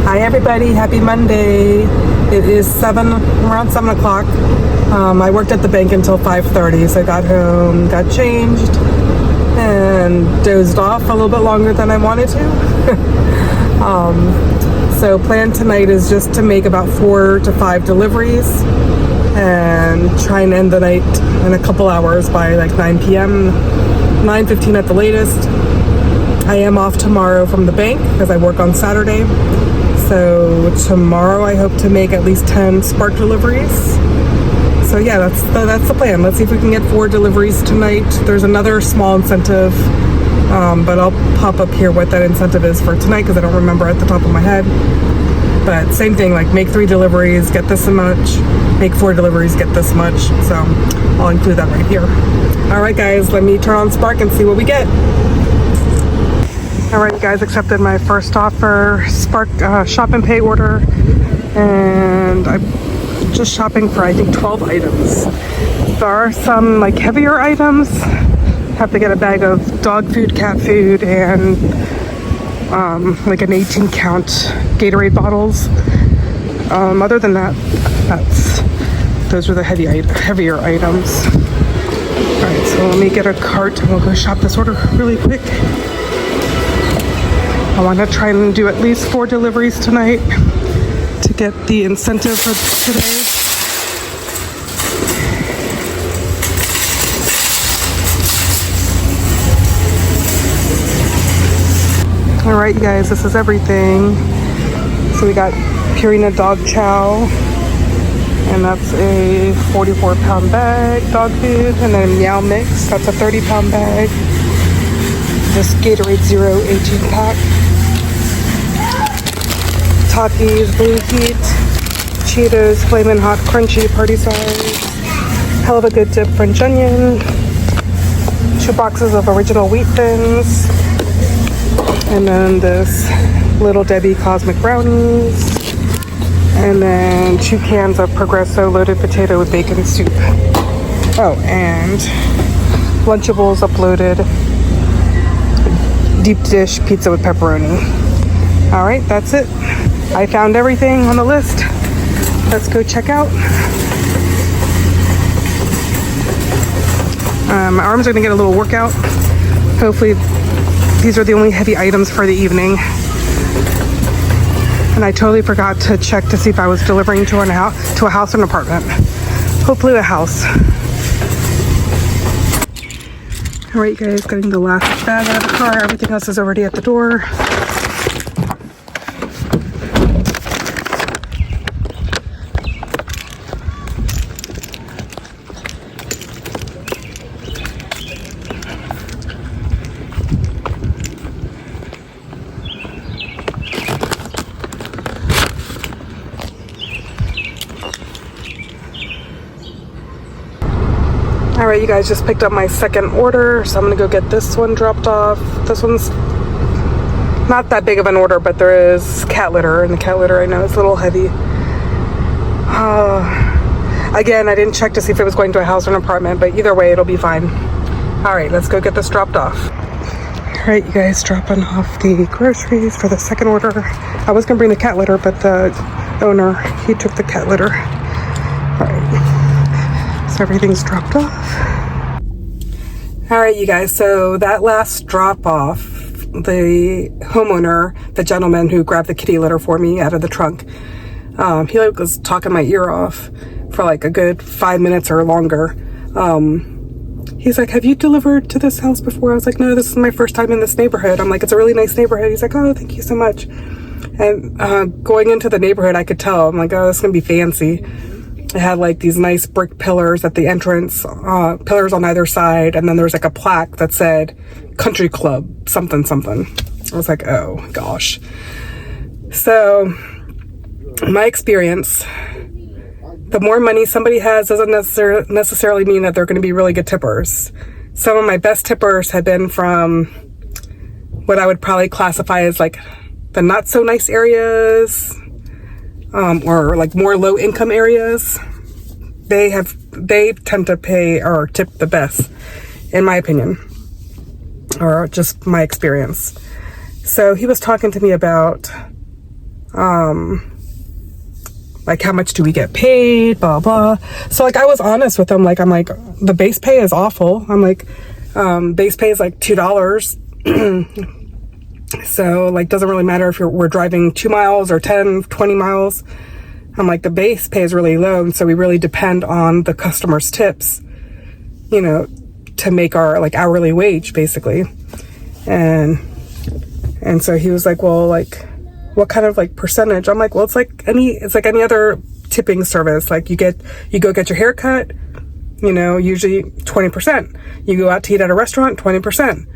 Hi everybody, happy Monday. It is around 7 o'clock. I worked at the bank until 5:30, so I got home, got changed, and dozed off a little bit longer than I wanted to. So plan tonight is just to make about 4 to 5 deliveries and try and end the night in a couple hours by like 9 p.m., 9:15 at the latest. I am off tomorrow from the bank because I work on Saturday. So tomorrow I hope to make at least 10 Spark deliveries. So yeah, that's the plan. Let's see if we can get 4 deliveries tonight. There's another small incentive, but I'll pop up here what that incentive is for tonight because I don't remember at the top of my head. But same thing, like make 3 deliveries, get this much, make 4 deliveries, get this much. So I'll include that right here. All right guys, let me turn on Spark and see what we get. All right, you guys, accepted my first offer, Spark shop and pay order, and I'm just shopping for I think 12 items. There are some like heavier items. Have to get a bag of dog food, cat food, and like an 18 count Gatorade bottles. Other than that, those are the heavier items. All right, so let me get a cart and we'll go shop this order really quick. I want to try and do at least 4 deliveries tonight to get the incentive for today. All right, you guys, this is everything. So we got Purina dog chow, and that's a 44-pound bag, dog food, and then Meow Mix, that's a 30-pound bag. This Gatorade Zero 18-pack. Takis, Blue Heat, Cheetos, Flamin' Hot Crunchy, party size, Hell of a Good Dip French Onion, 2 boxes of original wheat thins, and then this Little Debbie Cosmic Brownies, and then 2 cans of Progresso loaded potato with bacon soup. Oh, and Lunchables uploaded deep dish pizza with pepperoni. All right, that's it. I found everything on the list. Let's go check out. My arms are gonna get a little workout. Hopefully these are the only heavy items for the evening. And I totally forgot to check to see if I was delivering to a house or an apartment. Hopefully a house. All right, you guys, getting the last bag out of the car. Everything else is already at the door. All right, you guys, just picked up my second order, so I'm gonna go get this one dropped off. This one's not that big of an order, but there is cat litter, and the cat litter I know is a little heavy. Again, I didn't check to see if it was going to a house or an apartment, but either way, it'll be fine. All right, let's go get this dropped off. All right, you guys, dropping off the groceries for the second order. I was gonna bring the cat litter, but the owner, he took the cat litter. All right. Everything's dropped off. All right, you guys, so that last drop off, the homeowner, the gentleman who grabbed the kitty litter for me out of the trunk, he was talking my ear off for like a good 5 minutes or longer. He's like, have you delivered to this house before? I was like, no, this is my first time in this neighborhood. I'm like, it's a really nice neighborhood. He's like, oh, thank you so much. And going into the neighborhood, I could tell, I'm like, oh, this is gonna be fancy. It had like these nice brick pillars at the entrance, pillars on either side, and then there was like a plaque that said Country Club, something, something. I was like, oh gosh. So, my experience, the more money somebody has doesn't necessarily mean that they're going to be really good tippers. Some of my best tippers have been from what I would probably classify as like the not so nice areas, or like more low income areas. They tend to pay or tip the best, in my opinion, or just my experience. So he was talking to me about Like, how much do we get paid, blah, blah. So, like, I was honest with him. Like, I'm like, the base pay is awful. I'm like, base pay is like $2. So, like, doesn't really matter if we're driving 2 miles or 10, 20 miles. I'm like, the base pay is really low. And so we really depend on the customer's tips, you know, to make our, like, hourly wage, basically. And so he was like, well, like, what kind of, like, percentage? I'm like, well, it's like any other tipping service. Like, you go get your hair cut, you know, usually 20%. You go out to eat at a restaurant, 20%.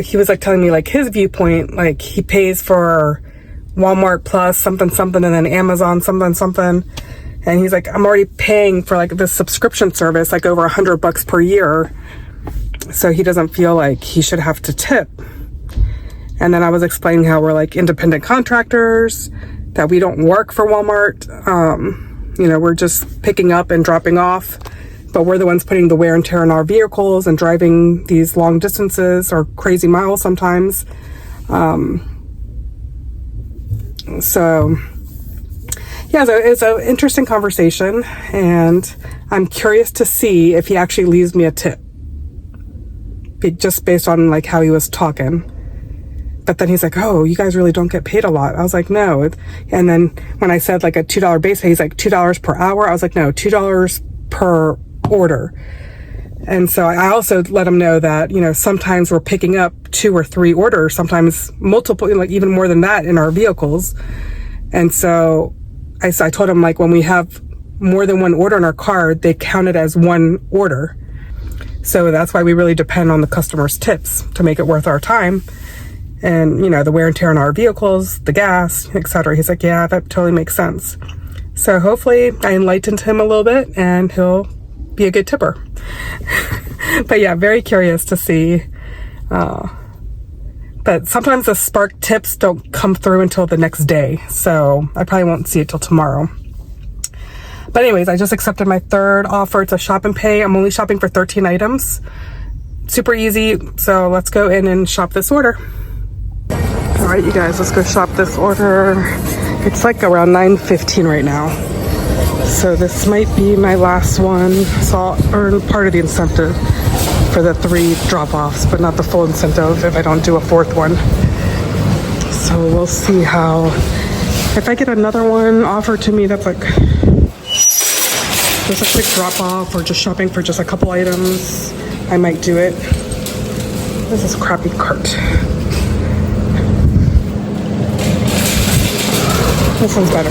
He was like telling me, like, his viewpoint, like, he pays for Walmart Plus something, and then Amazon something. And he's like, I'm already paying for, like, this subscription service, like, over $100 per year. So he doesn't feel like he should have to tip. And then I was explaining how we're, like, independent contractors, that we don't work for Walmart. You know, we're just picking up and dropping off, but we're the ones putting the wear and tear on our vehicles and driving these long distances or crazy miles sometimes. So it's an interesting conversation, and I'm curious to see if he actually leaves me a tip, just based on, like, how he was talking. But then he's like, oh, you guys really don't get paid a lot. I was like, no. And then when I said, like, a $2 base pay, he's like, $2 per hour. I was like, no, $2 per order. And so I also let him know that, you know, sometimes we're picking up 2 or 3 orders, sometimes multiple, like, even more than that in our vehicles. And so I told him, like, when we have more than one order in our car, they count it as one order. So that's why we really depend on the customer's tips to make it worth our time. And, you know, the wear and tear on our vehicles, the gas, etc. He's like, yeah, that totally makes sense. So hopefully I enlightened him a little bit and he'll be a good tipper. But yeah, very curious to see. But sometimes the spark tips don't come through until the next day. So I probably won't see it till tomorrow. But anyways, I just accepted my 3rd offer. It's a shop and pay. I'm only shopping for 13 items. Super easy. So let's go in and shop this order. All right, you guys, let's go shop this order. It's like around 9:15 right now. So this might be my last one. So I'll earn part of the incentive for the 3 drop-offs, but not the full incentive if I don't do a 4th one. So we'll see how, if I get another one offered to me that's like just a quick drop-off or just shopping for just a couple items, I might do it. This is a crappy cart. This one's better.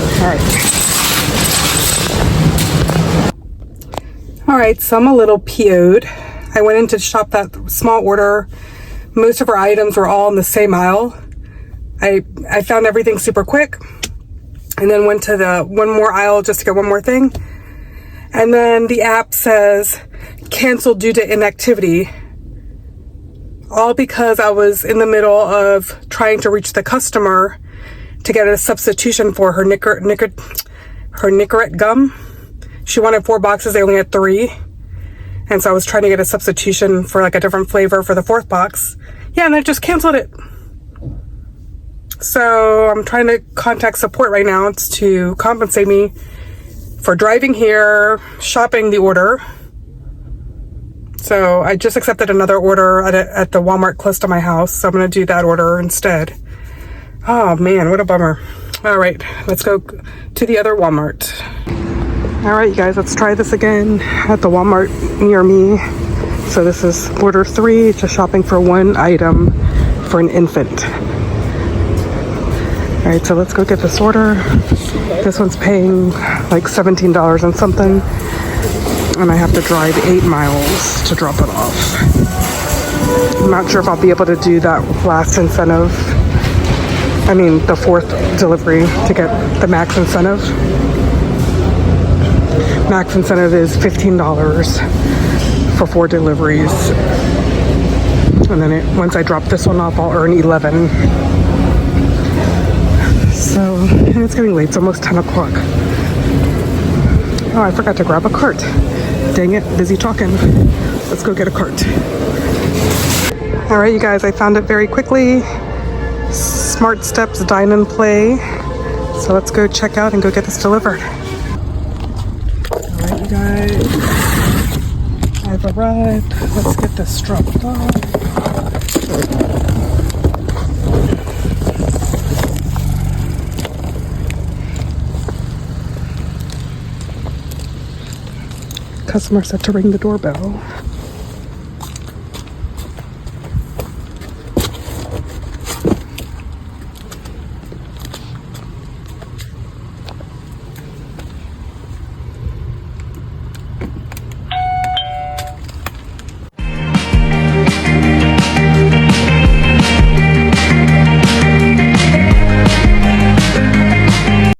All right, so I'm a little PO'd. I went in to shop that small order. Most of our items were all in the same aisle. I found everything super quick, and then went to the one more aisle just to get one more thing. And then the app says canceled due to inactivity. All because I was in the middle of trying to reach the customer to get a substitution for her Nicorette gum. She wanted 4 boxes, they only had 3. And so I was trying to get a substitution for, like, a different flavor for the 4th box. Yeah, and I just canceled it. So I'm trying to contact support right now to compensate me for driving here, shopping the order. So I just accepted another order at the Walmart close to my house. So I'm going to do that order instead. Oh man, what a bummer. All right, let's go to the other Walmart. All right, you guys, let's try this again at the Walmart near me. So this is order 3, just shopping for 1 item for an infant. All right, so let's go get this order. This one's paying like $17 and something. And I have to drive 8 miles to drop it off. I'm not sure if I'll be able to do that last incentive. I mean, the 4th delivery to get the max incentive. Max incentive is $15 for 4 deliveries. And then once I drop this one off, I'll earn 11. So, and it's getting late. It's almost 10 o'clock. Oh, I forgot to grab a cart. Dang it, busy talking. Let's go get a cart. All right, you guys, I found it very quickly. Smart Steps Dine and Play. So let's go check out and go get this delivered. All right, you guys, I've arrived. Let's get this dropped off. Customer said to ring the doorbell.